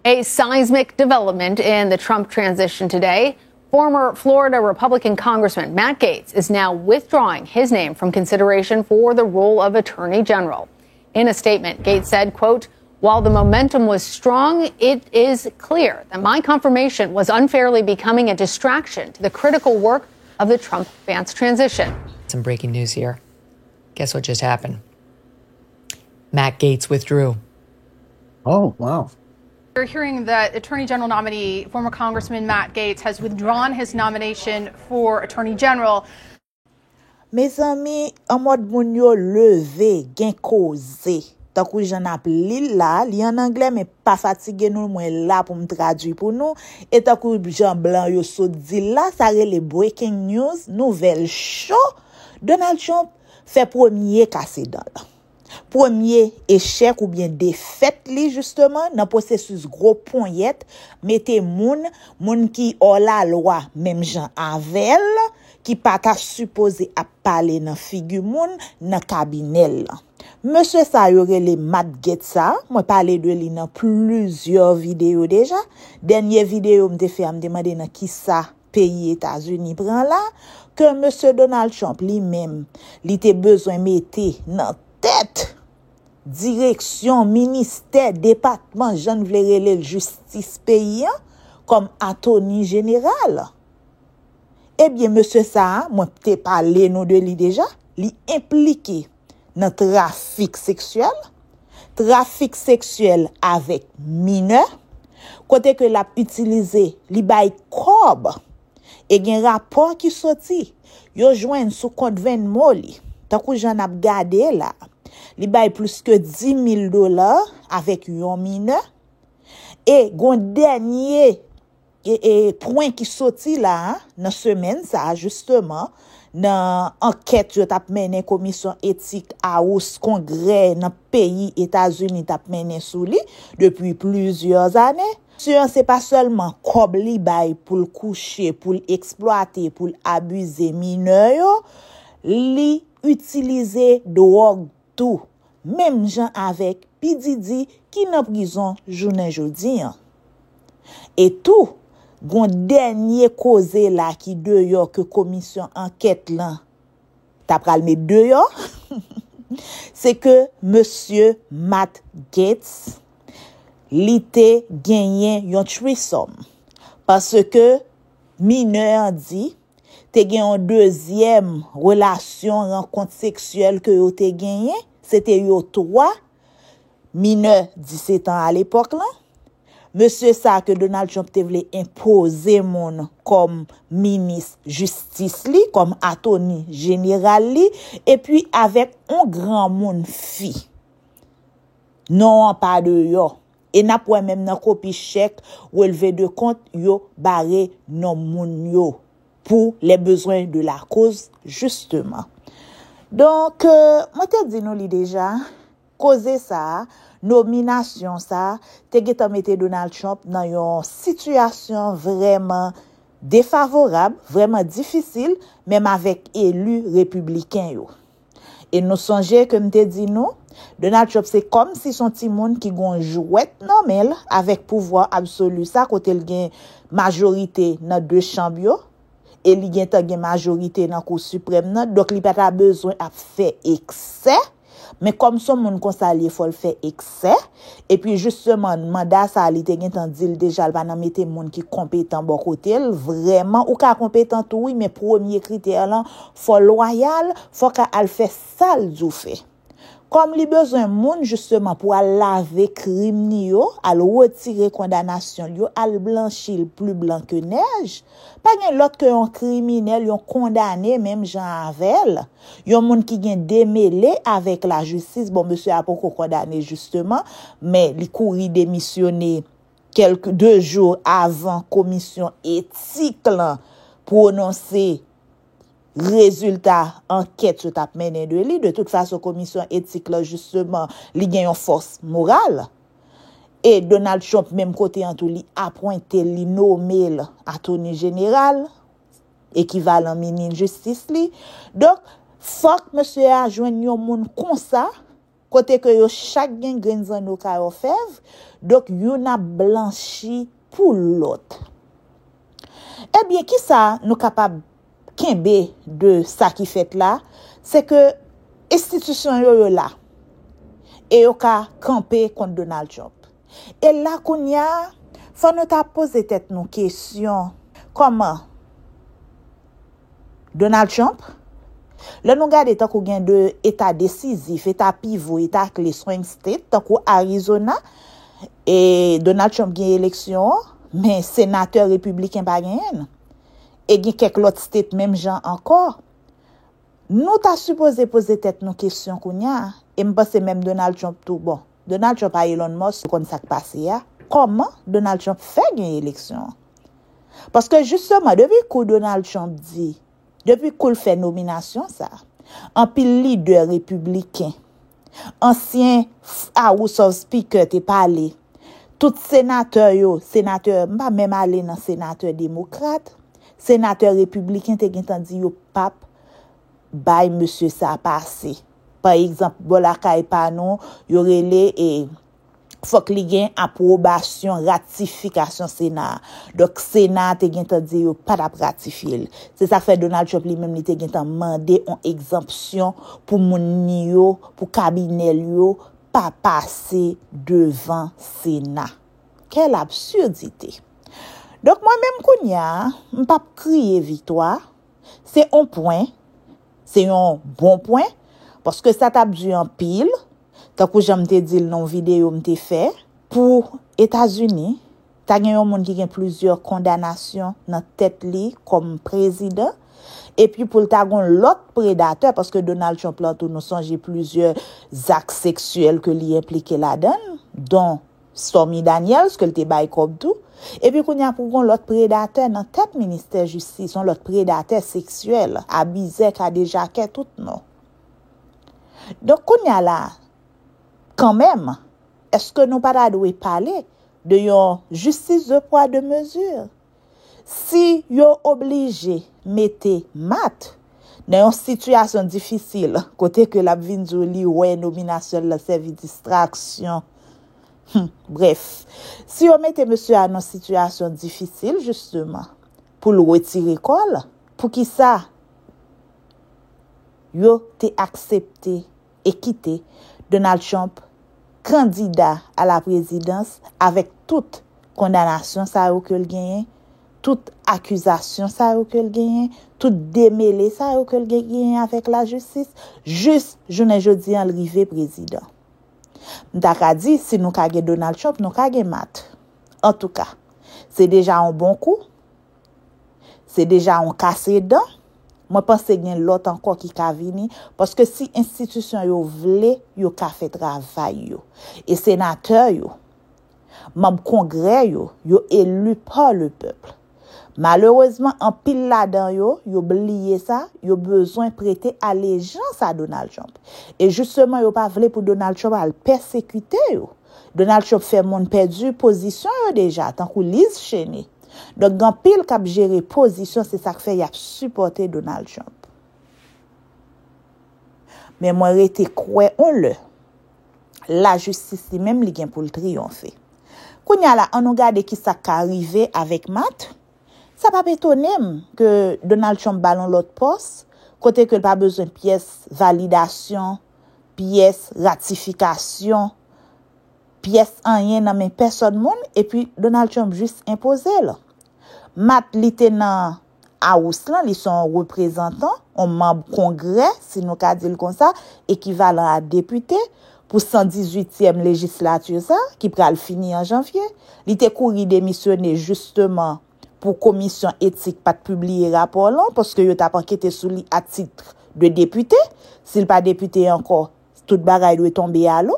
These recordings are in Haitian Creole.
A seismic development in the Trump transition today. Former Florida Republican Congressman Matt Gaetz is now withdrawing his name from consideration for the role of Attorney General. In a statement, Gaetz said, quote, "While the momentum was strong, it is clear that my confirmation was unfairly becoming a distraction to the critical work of the Trump-Vance transition." Some breaking news here. Guess what just happened? Matt Gaetz withdrew. Oh, wow. We're hearing that Attorney General nominee, former Congressman Matt Gaetz, has withdrawn his nomination for Attorney General. Mes amis, en mode moun yo leve, gen cause. Takou j'en ap li la, li en anglais, mais pas fatigué nous, mwen la pour me traduire pour nous. Et takou Jean Blanc yo so di la, ça les breaking news, nouvelle chaud. Donald Trump fait premier cassé dans la. Premier échec ou bien défaite li justement dans processus gros poignette mettez moun qui hors la loi même Jean Avel qui pas ta supposé à parler dans figure moun dans cabinet là. Monsieur ça yoré les Matt Gaetz ça, moi parler de lui dans plusieurs vidéos déjà. Dernière vidéo me fait me demander dans qui ça pays États-Unis prend là que monsieur Donald Trump lui-même, il était besoin mettre dans tête direction ministère département Jean Vlerele justice paysan comme attorney général. Eh bien monsieur ça moi t'ai parlé nous de lui déjà, li impliqué dans trafic sexuel avec mineur côté que l'a utilisé li bay cob et gen rapport qui sorti yo joine sous compte Venmo li tant que j'en a gardé là li bay plus que $10,000 avec yon mineur et gon dernier point qui sorti là dans semaine ça justement dans enquête yo t'a mené commission éthique House congrès dans pays États-Unis t'a mené sous li depuis plusieurs années. C'est pas seulement kob li bay pour le coucher, pour exploiter, pour abuser mineur, li utiliser drogue tout. Même gens avec P. Diddy qui nan prison journée jodi. Et tout, gon dernier cause là qui dehors que commission enquête là t'a pral met dehors. C'est que monsieur Matt Gaetz li te genyen yon threesome parce que mineur dit te gen yon deuxième relation rencontre sexuelle que yo te genyen c'était yo 3 mineur 17 ans à l'époque là monsieur ça que Donald Trump te vle imposer mon comme ministre justice li comme attorney général li et puis avec un grand monde fi non pas de yo et n'a pas même nan copie chèque relevé de compte yo barré non moun yo pour les besoins de la cause justement. Donc moi te dit nous li déjà causer ça nomination ça te geta mette Donald Trump dans une situation vraiment défavorable, vraiment difficile même avec élus républicains yo. Et nous songeons que m'te dit nous Donald Trump c'est comme si son petit monde qui gon jouet normel avec pouvoir absolu ça côté il gagne majorité dans deux chambres et il gagne majorité dans cour suprême nan donc il pas besoin à faire excès mais comme son monde consalier faut le faire excès et puis justement mandat ça il te gen dit déjà il va nan mettre monde qui compétent bon côté vraiment ou ka compétent oui mais premier critère là faut loyal faut qu'elle fait ça le fait. Comme li besoin moun justement pour laver crime ni yo, al retirer condamnation yo, al blanchir plus blanc que neige. Pas gen l'autre que un criminel yon condamné même Jean Avel. Yon moun qui gen démêlé avec la justice. Bon monsieur a pas condamné justement, mais li couri démissionner quelques 2 jours avant commission éthique là prononcer résultat enquête sur t'a mené de lui de toute façon commission éthique là justement li gen yon force morale et Donald Trump même côté en tout li appointé li nommé attorney général équivalent ministre justice li donc faut monsieur a joindre yon moun comme ça Côté que yo chaque gen grenzan nou ka yo fev, donc yon a blanchi pour l'autre. Eh bien, qui ça nous capable kembe de ça qui fait là, c'est que institution yo là et yo ka camper contre Donald Trump. Et là qu'on y a, faut nous ta poser tête nous question, comment Donald Trump le nous garde tant qu'on gain de état décisif, état pivot, état clé swing state tant qu'on Arizona et Donald Trump gagne élection mais sénateur républicain pas gagne et gagne quelques autres state même gens encore. Nous t'a supposé poser tête nos questions qu'on y a et me pense même Donald Trump tout bon. Donald Trump a Elon Musk comme ça passé a. Comment Donald Trump fait gagner élection? Parce que justement depuis que Donald Trump dit depuis qu'il fait nomination ça, un pile leader républicain, ancien House of Speaker te parlé, tout sénateur pas même aller dans sénateur démocrate, sénateur républicain te gen dit yo pape bay monsieur ça passé. Par exemple, Bolaka et Panon, yo relé et faut que li gen approbation ratification Sénat. Donc Sénat te gen tan di yo pas d'a ratifier. C'est ça fait Donald Trump lui même li te gen tan mandé en exemption pour moun yo, pour cabinet yo pas passer devant Sénat. Quelle absurdité. Donc moi-même kounya, m'pa crier victoire, c'est un point, c'est un bon point parce que ça t'a dû en pile. Tant que j'aime te dire dans vidéo m'te fait pour États-Unis, t'as gen yon moun qui gen plusieurs condamnations dans tête li comme président et puis pour t'a gon l'autre prédateur parce que Donald Trump là tout nous songe plusieurs actes sexuels que li impliqué là-dedans dont Stormy Daniels que le te bay comme tout et puis qu'on y a pour gon l'autre prédateur dans tête ministère justice, on l'autre prédateur sexuel, abusé a déjà qu'est tout non. Donc qu'on y a là quand même, est-ce que nous pas doit parler de yon justice de poids de mesure? Si yo obligé mette mat dans une situation difficile, côté que la vinzoli ouais nomination la servi distraction. Bref, si on mette monsieur à une situation difficile justement pour le retirer col, pour qui ça yo te accepté et quitté Donald Trump candidat à la présidence avec toute condamnation ça ou que le gagne, toute accusation ça ou que le gagne, toute démêlé ça ou que le gagne avec la justice, juste journée jeudi en arrivé président. M'ta dit si nous ka Donald Trump, nous ka mat. En tout cas, c'est déjà un bon coup. C'est déjà un cassé dent. Moi pense gen l'autre encore qui ka vini parce que si institution yo vle yo ka fait travail yo et sénateur yo membre congrès yo élu par le peuple. Malheureusement en pile là-dedans yo oublié ça, yo besoin prêter allégeance à Donald Trump. Et justement yo pas vle pour Donald Trump à persécuter yo. Donald Trump fait monde perdu position yo déjà tant que Liz Cheney. Donc, grand pile cap gérer position, c'est ça que fait y a supporter Donald Trump. Mais moi rete croire on le la justice même li gen pour le triompher. Kounya la on nous regarde qui ça ka arrivé avec Matt. Ça pas étonner que Donald Trump ballon l'autre poste côté que pas besoin pièce validation, pièce ratification, pièce rien dans mais personne monde et puis Donald Trump juste imposé là. Matt li te nan House là, ils sont représentants, on membre congrès, si nous ka dire comme ça, équivalent à député pour 118e législature ça qui pral finir en janvier. Li te couri démissionner justement pour commission éthique pas publier rapport là parce que yo t'a enquêté sous li à titre de député, s'il pas député encore, toute bagaille doit tomber à l'eau.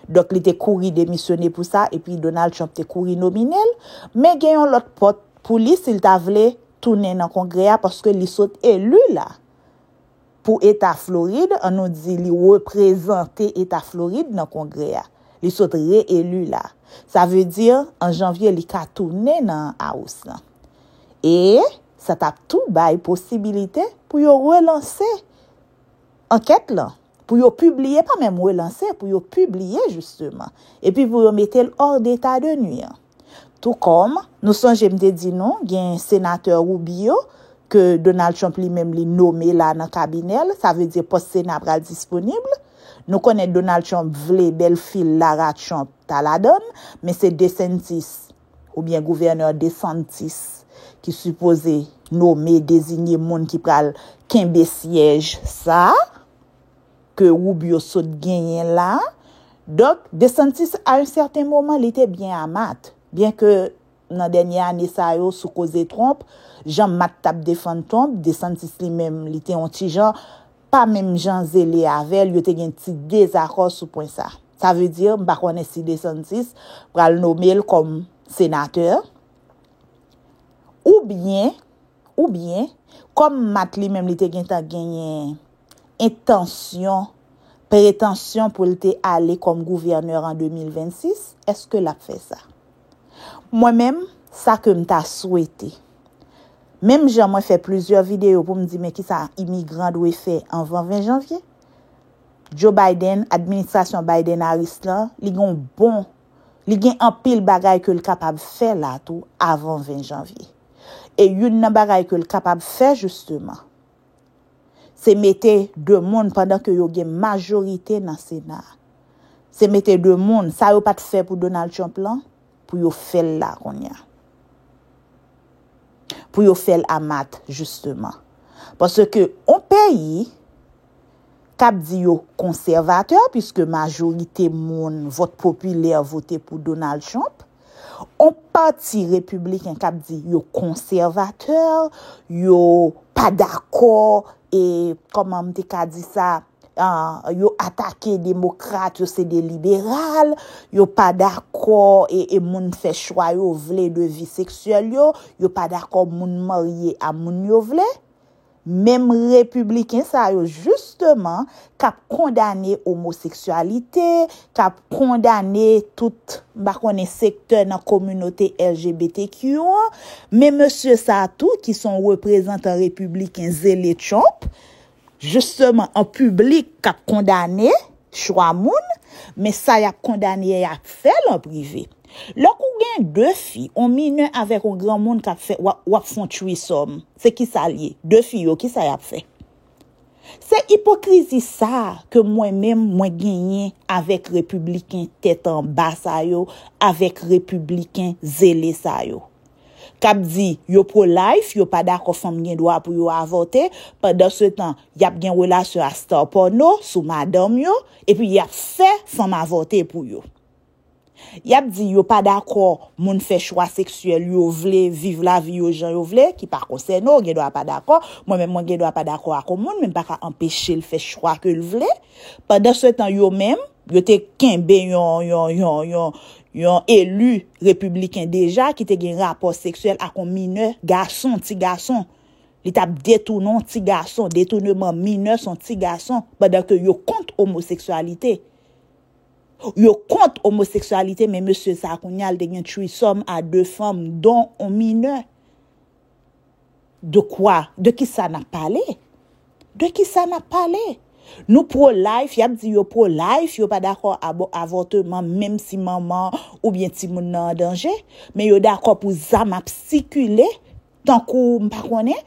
Donc il était couru démissionner pour ça et puis Donald Trump était couru nominel mais gagne l'autre porte pour lui s'il t'a voulu tourner dans congrès parce que il saute élu là pour état Floride on nous dit il représenter état Floride dans congrès il saute réélu là ça veut dire en janvier il a tourné dans house là et ça t'a tout bail possibilité pour yo relancer enquête là pour yo publier, pas même relancer, pour yo publier justement. Et puis pour yo mettre hors d'état de nuire. Tout comme, nous songe m'te dit non, il y a un sénateur Rubio que Donald Trump lui-même li nommé là dans cabinet, ça veut dire poste sénat pral disponible. Nous connaissons Donald Trump vle belle fille Lara Trump ta la donne, mais c'est DeSantis ou bien gouverneur DeSantis qui supposé nommer désigner monde qui pral kembe siège ça que Rubio saute gagner là. Donc DeSantis à un certain moment il était bien à mat, bien que dans dernière année ça yo sous cause Trump, Jean-Matt tap défend Trump, DeSantis lui-même il était un petit genre pas même Jean Zélé avec, yo te gen petit désaccord sur point ça. Ça veut dire m'pa connait si DeSantis pral nommer comme sénateur ou bien comme Matt li même li te gen ta gagné prétention pour te aller comme gouverneur en 2026, est-ce que l'a fait ça? Moi-même, ça que m'ta souhaité. Même j'ai moi fait plusieurs vidéos pour me dire mais qui ça immigrant doit faire avant 20 janvier. Joe Biden, administration Biden Harris là, li gen un pile bagay que le capable faire là tout avant 20 janvier. Et une nan bagay que le capable faire justement, c'est mettre deux monde pendant que yo gen majorité dans Sénat. C'est mettre deux monde, ça yo pas de fait pour Donald Trump là, pour yo faire là qu'on y a. Pour yo faire à mat justement. Parce que on pays cap di yo conservateur puisque majorité moun vote populaire voté pour Donald Trump. On parti républicain cap di yo conservateur, yo pas d'accord et comment m'te ka di ça yo attaqué démocrate, yo c'est des libéral, yo pas d'accord et moun fait choix yo vle de vie sexuelle yo pas d'accord moun marié à moun yo vle. Même républicain ça yo justement cap condamné homosexualité, cap condamné tout ba connait secteur dans communauté LGBTQ, mais monsieur ça tout qui sont représentants républicains zélé Trump justement en public cap condamné choix moun, mais ça y a condamné y a fait en privé. Lorsqu'on gagne deux filles, on mineur avec un grand monde qui a fait ou font threesome. C'est qui ça lié? Deux filles qui ça y a fait? C'est hypocrisie ça que moi-même moi gagné avec républicain tête en bas ça yo, avec républicain zélé ça yo. K'ap dit yo pro life, yo pas d'accord femme gen droit pour yo avorter, pendant ce temps, y a gen relation à star porno sous madame yo et puis y a fait femme avorter pour yo. Y a dit yo pas d'accord moun fait choix sexuel yo vle vivre la vie yo jan yo vle qui pas concerne yo gen doit pas d'accord moi même moi gen doit pas d'accord avec moun même pas empêcher le fait choix que le vle pendant ce temps yo même yo te kembe yon élu républicain déjà qui te gen rapport sexuel avec un mineur petit garçon il t'a détourné petit garçon détournement mineur son petit garçon pendant que yo contre homosexualité. Yo contre homosexualité mais monsieur ça konyal de gen threesome à deux femmes dont un mineur. De quoi? De qui ça n'a parlé? De qui ça n'a parlé? Nous pro life, y a dit yo pro life, yo pas d'accord avortement même si maman ou bien ti moun en danger, mais yo d'accord pour zam ap circuler tant qu'on pas connaît.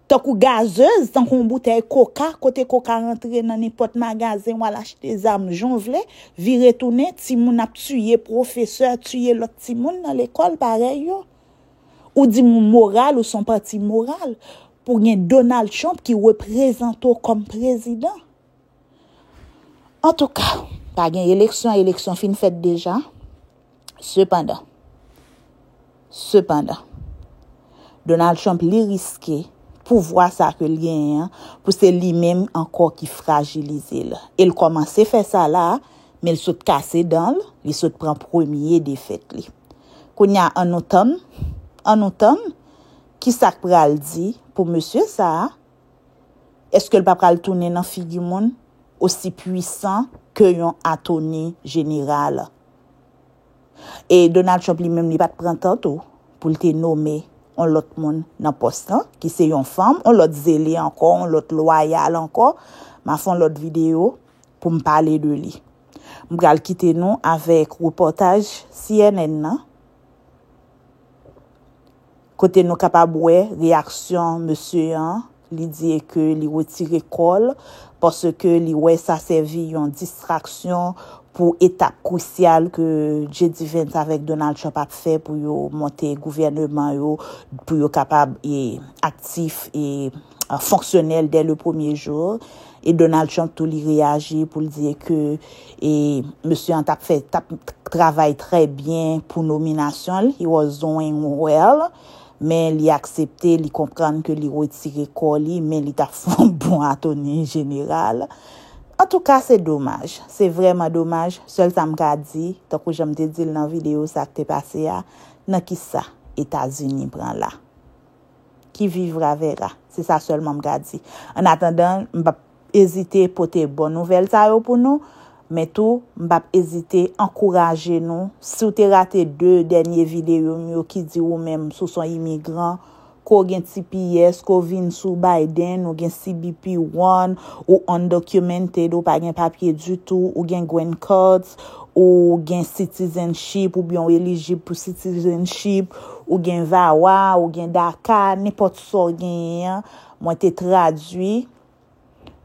Tant que gazeuse, tant qu'on bouteille coca, côté coca rentrer dans n'importe magasin ou acheter des armes jonvle, vi retourner ti moun ap tuer professeur, tuer l'autre ti moun dans l'école pareil yo. Ou di moun moral ou son parti moral pour gen Donald Trump qui représente comme président. En tout cas, pas gen élection fin faite déjà. Cependant, Donald Trump li risqué pouvoir ça que li gagne pour c'est lui-même encore qui fragilisé là. Il commence faire ça là, mais il saute casser dans, il saute prend premier défaite li. Kounya en automne, qui ça pral dit pour monsieur ça? Est-ce que le pas pral tourner dans figure monde aussi puissant que yon attorney général? Et Donald Trump lui-même li pas prend tantôt pour le nommer on l'autre monde dans poste qui c'est une femme, on l'autre zélé encore, on l'autre loyal encore, m'a fait l'autre vidéo pour me parler de lui. M'bral quitter nous avec reportage CNN nan. Côté nous capable réaction monsieur hein, li dit que li retire col parce que li ouais ça servi une distraction pour étape cruciale que J.D. Vance avec Donald Trump a fait pour yo monter gouvernement yo pour yo capable et actif et fonctionnel dès le premier jour. Et Donald Trump tout lui réagit pour dire que et monsieur a fait travail très bien pour nomination, he was doing well, mais il a accepté, il comprend que il retire colis, mais il a fait un bon attorney général. En tout cas, c'est dommage. C'est vraiment dommage. Seul ça m'a dit, tant que j'aime te dire dans la vidéo ça qui est passé à dans qui ça États-Unis prend là. Qui vivra verra. C'est ça seulement m'a dit. En attendant, m'pa hésiter porter bonne nouvelle ça pour nous, mais tout m'pa hésiter encourager nous. Si vous avez raté 2 dernières vidéos qui dit ou même sous son immigrant ko gen TPS, ko vin sous Biden, ou gen CBP1, ou undocumented, ou pas gen papier du tout, ou gen green cards, ou gen citizenship, ou bien eligible pour citizenship, ou gen VAWA, ou gen DACA, n'importe so gen, moi te traduit.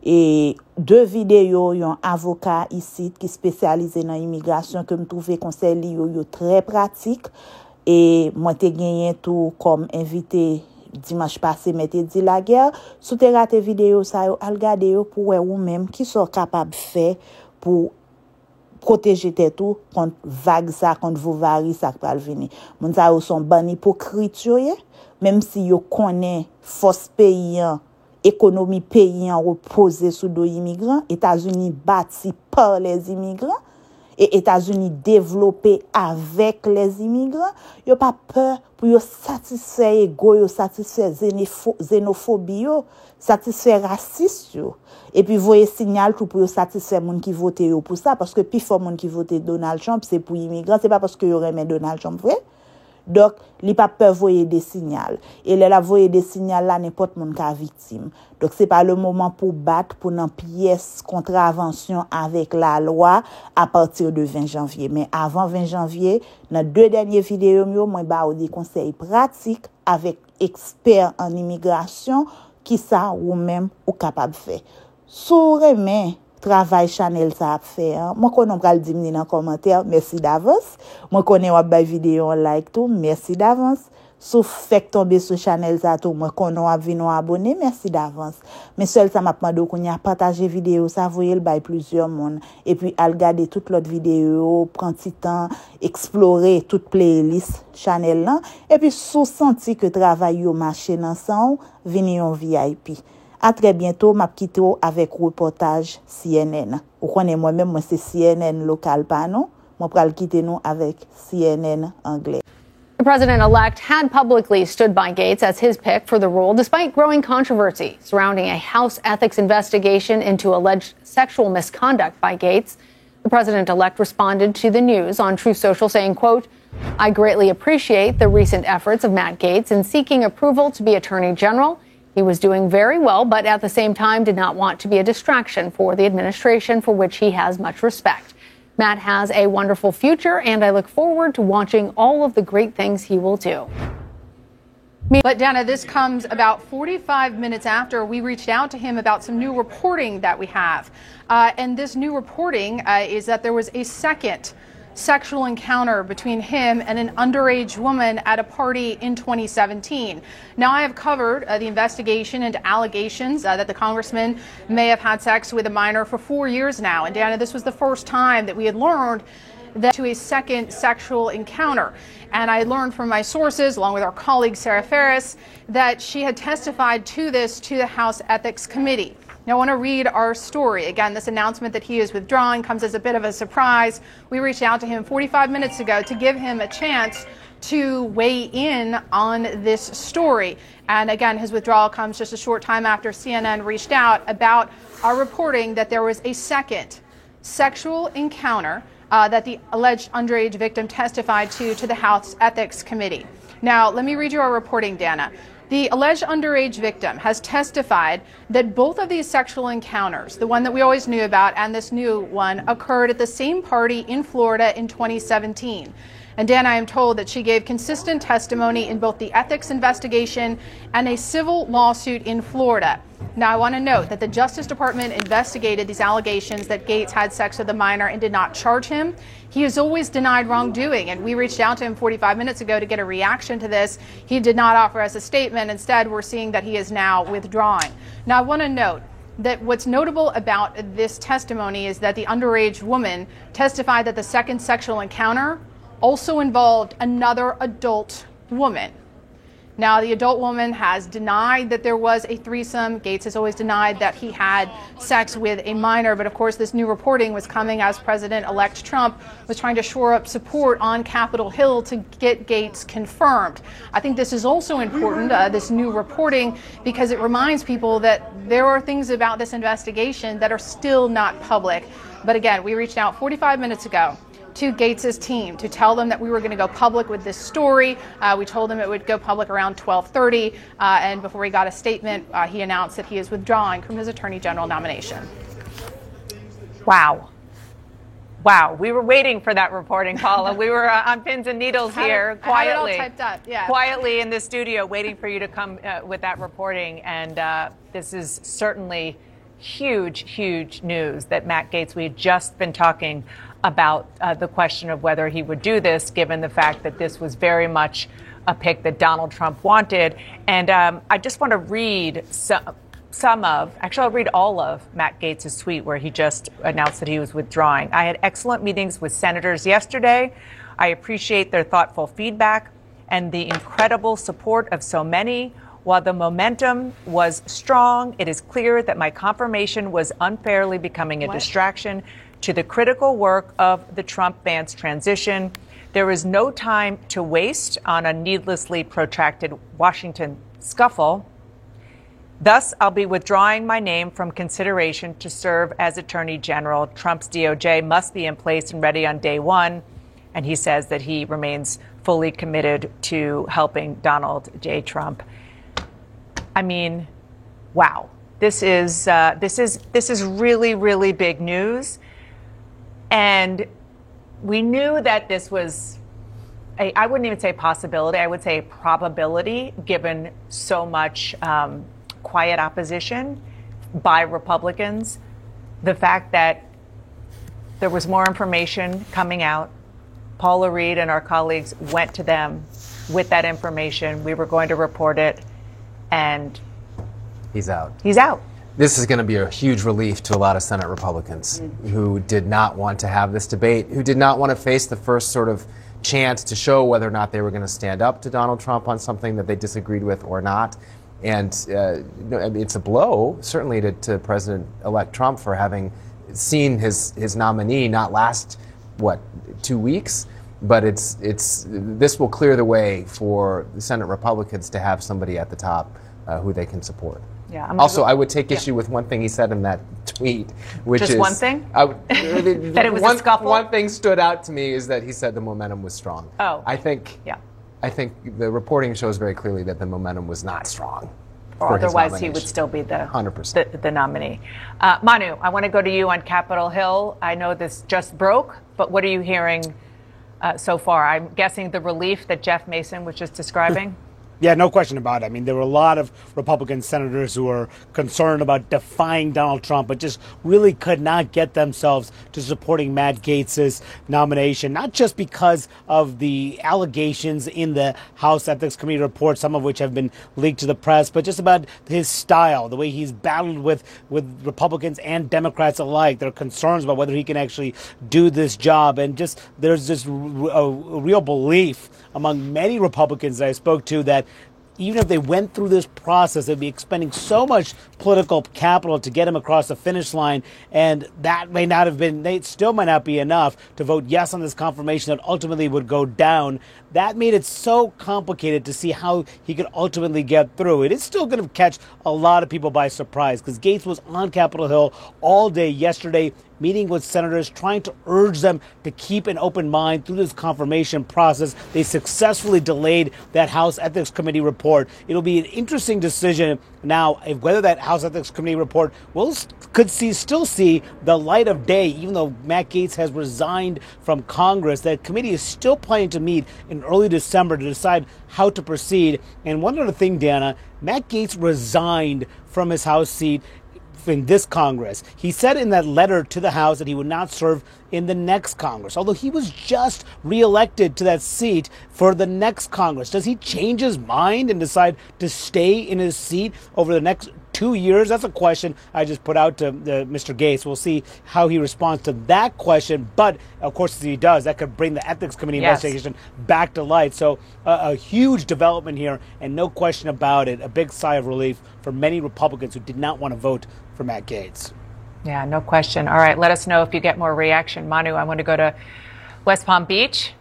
Et 2 vidéos, yon avocat ici qui spécialisé dans l'immigration que me trouvé conseil yo très pratique. Et moi te gagné tout comme invité dimanche passé mais te dit la guerre sous te raté vidéo ça yo al regarder yo pour ou même qui sont capable faire pour protéger tout contre vague ça contre varies ça va venir moun ça sont ban hypocrite même si yo connaît force paysan économie paysan reposée sous dos immigrants États-Unis bâti par les immigrants et États-Unis développé avec les immigrants, yo pas peur pour yo satisfaire ego, yo satisfaire xénophobie, yo satisfaire raciste yo. Et puis voyez signal tout pour yo satisfaire moun qui vote yo pour ça parce que plus fort moun qui vote Donald Trump c'est pour immigrants, c'est pas parce que yo remet Donald Trump vrai. Donc, li pas peur voyer des signaux. Et là voyer des signaux là n'importe moun ka victime. Donc c'est pas le moment pour battre pour une pièce contravention avec la loi à partir de 20 janvier. Mais avant 20 janvier, dans 2 dernières vidéos moi ba des conseils pratiques avec experts en immigration qui ça ou même ou capable faire. Sou remen travail Chanel ça a fait moi connais pral dire dans commentaire merci d'avance moi connais wap bay vidéo like tout merci d'avance sauf fait tomber sur Chanel ça tout moi connais wap vinn abonner merci d'avance mais seul ça m'a demandé qu'on y a partager vidéo ça voyer le bay plusieurs monde et puis al regarder toute l'autre vidéo prend petit temps explorer toute playlist Chanel là et puis sous senti que travail yo marché ensemble venir en VIP. À très bientôt, m'a quitté avec reportage CNN. Ou connaît moi-même, moi c'est CNN local pas non. Moi pral quitter nous avec CNN anglais. The president-elect had publicly stood by Gates as his pick for the role, despite growing controversy surrounding a House ethics investigation into alleged sexual misconduct by Gates. The president-elect responded to the news on Truth Social saying, quote, "I greatly appreciate the recent efforts of Matt Gaetz in seeking approval to be Attorney General. He was doing very well, but at the same time did not want to be a distraction for the administration for which he has much respect. Matt has a wonderful future, and I look forward to watching all of the great things he will do." But Dana, this comes about 45 minutes after we reached out to him about some new reporting that we have. And this new reporting is that there was a second sexual encounter between him and an underage woman at a party in 2017. Now, I have covered the investigation into allegations that the congressman may have had sex with a minor for 4 years now. And Dana, this was the first time that we had learned that to a second sexual encounter. And I learned from my sources, along with our colleague Sarah Ferris, that she had testified to this to the House Ethics Committee. Now, I want to read our story. Again, this announcement that he is withdrawing comes as a bit of a surprise. We reached out to him 45 minutes ago to give him a chance to weigh in on this story. And again, his withdrawal comes just a short time after CNN reached out about our reporting that there was a second sexual encounter that the alleged underage victim testified to the House Ethics Committee. Now, let me read you our reporting, Dana. The alleged underage victim has testified that both of these sexual encounters, the one that we always knew about and this new one, occurred at the same party in Florida in 2017. And Dan, I am told that she gave consistent testimony in both the ethics investigation and a civil lawsuit in Florida. Now, I want to note that the Justice Department investigated these allegations that Gates had sex with a minor and did not charge him. He has always denied wrongdoing, and we reached out to him 45 minutes ago to get a reaction to this. He did not offer us a statement. Instead, we're seeing that he is now withdrawing. Now, I want to note that what's notable about this testimony is that the underage woman testified that the second sexual encounter also involved another adult woman. Now, the adult woman has denied that there was a threesome. Gates has always denied that he had sex with a minor. But of course, this new reporting was coming as President-elect Trump was trying to shore up support on Capitol Hill to get Gates confirmed. I think this is also important, this new reporting, because it reminds people that there are things about this investigation that are still not public. But again, we reached out 45 minutes ago to Gates's team to tell them that we were going to go public with this story. We told him it would go public around 12:30, and before he got a statement, he announced that he is withdrawing from his Attorney General nomination. Wow. Wow. We were waiting for that reporting, Paula. We were on pins and needles here quietly. I had it all typed up, yeah. Quietly in the studio waiting for you to come with that reporting. And this is certainly huge, huge news that Matt Gaetz, we had just been talking about the question of whether he would do this, given the fact that this was very much a pick that Donald Trump wanted. And I just want to read I'll read all of Matt Gaetz's tweet where he just announced that he was withdrawing. I had excellent meetings with senators yesterday. I appreciate their thoughtful feedback and the incredible support of so many. While the momentum was strong, it is clear that my confirmation was unfairly becoming a distraction to the critical work of the Trump-Vance transition. There is no time to waste on a needlessly protracted Washington scuffle. Thus, I'll be withdrawing my name from consideration to serve as Attorney General. Trump's DOJ must be in place and ready on day one. And he says that he remains fully committed to helping Donald J. Trump. I mean, wow. This is really, really big news. And we knew that this was I wouldn't even say a possibility, I would say a probability, given so much quiet opposition by Republicans. The fact that there was more information coming out. Paula Reed and our colleagues went to them with that information. We were going to report it, and he's out. He's out. This is going to be a huge relief to a lot of Senate Republicans who did not want to have this debate, who did not want to face the first sort of chance to show whether or not they were going to stand up to Donald Trump on something that they disagreed with or not. And it's a blow, certainly, to President-elect Trump for having seen his nominee not last, 2 weeks? But this will clear the way for the Senate Republicans to have somebody at the top who they can support. Yeah, also, I would take issue with one thing he said in that tweet, which just is one thing. That it was a scuffle. One thing stood out to me is that he said the momentum was strong. Oh, I think the reporting shows very clearly that the momentum was not strong. Or otherwise, he would still be the 100% the nominee. Manu, I want to go to you on Capitol Hill. I know this just broke, but what are you hearing so far? I'm guessing the relief that Jeff Mason was just describing. Yeah, no question about it. I mean, there were a lot of Republican senators who were concerned about defying Donald Trump, but just really could not get themselves to supporting Matt Gaetz's nomination, not just because of the allegations in the House Ethics Committee report, some of which have been leaked to the press, but just about his style, the way he's battled with Republicans and Democrats alike. There are concerns about whether he can actually do this job. And just there's just a real belief among many Republicans that I spoke to that even if they went through this process, they'd be expending so much political capital to get him across the finish line. And that may not have been, it still might not be enough to vote yes on this confirmation that ultimately would go down. That made it so complicated to see how he could ultimately get through. It is still going to catch a lot of people by surprise because Gaetz was on Capitol Hill all day yesterday, meeting with senators, trying to urge them to keep an open mind through this confirmation process. They successfully delayed that House Ethics Committee report. It'll be an interesting decision now whether that House Ethics Committee report could still see the light of day, even though Matt Gaetz has resigned from Congress. That committee is still planning to meet in early December to decide how to proceed. And one other thing, Dana, Matt Gaetz resigned from his House seat in this Congress. He said in that letter to the House that he would not serve in the next Congress, although he was just reelected to that seat for the next Congress. Does he change his mind and decide to stay in his seat over the next 2 years? That's a question I just put out to Mr. Gaetz. We'll see how he responds to that question. But, of course, if he does, that could bring the Ethics Committee investigation back to light. So a huge development here, and no question about it, a big sigh of relief for many Republicans who did not want to vote for Matt Gaetz. Yeah, no question. All right, let us know if you get more reaction. Manu, I want to go to West Palm Beach.